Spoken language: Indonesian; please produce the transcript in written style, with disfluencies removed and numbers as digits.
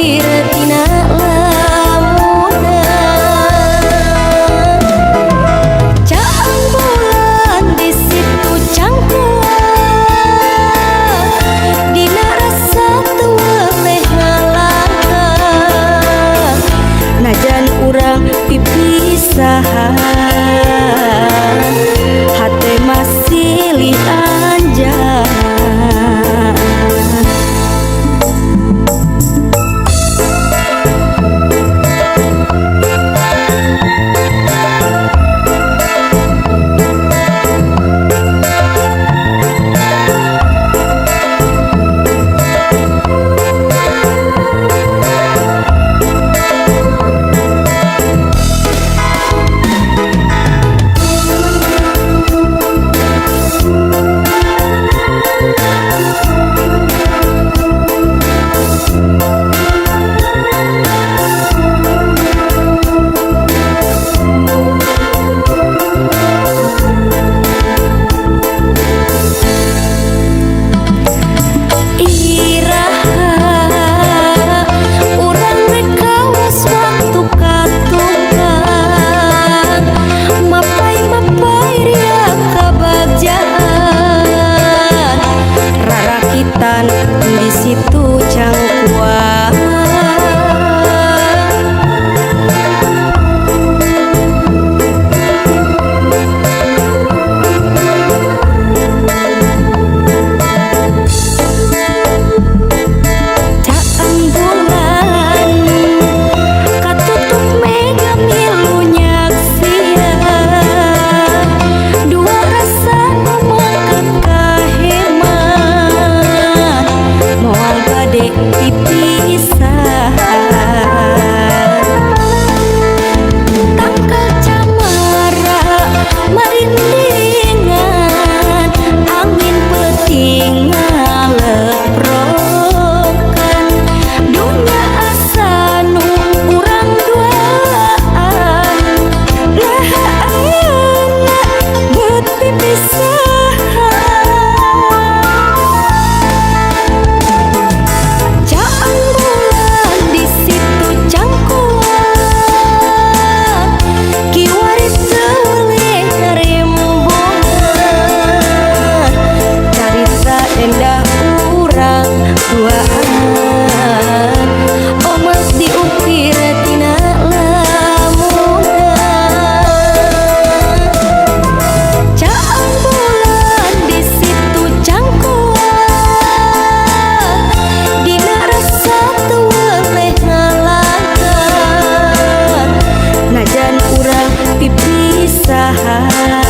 diukir tina lamunan. Caang bulan di situ cangkuan, dina rasa tua teh ngalangan. Najan urang pipisahan, hate masih lianjan. Di situ cangkuan, caang bulan katutup mega milu nyaksian, dua rasa memakan kaheman, moal bade pipisahan. Tangkal camara marindingan, angin peuting ngaleprokan, dunya asa nu urang duaan, lah ayeuna beut pipisahan. Caang bulan di situ cangkuan, kiwari teuing rimbungan, carita endah urang duaan, omas diukir tina lamunan. Caang bulan di situ cangkuan, dina rasa tua teh ngalangan. Najan urang pipisahan,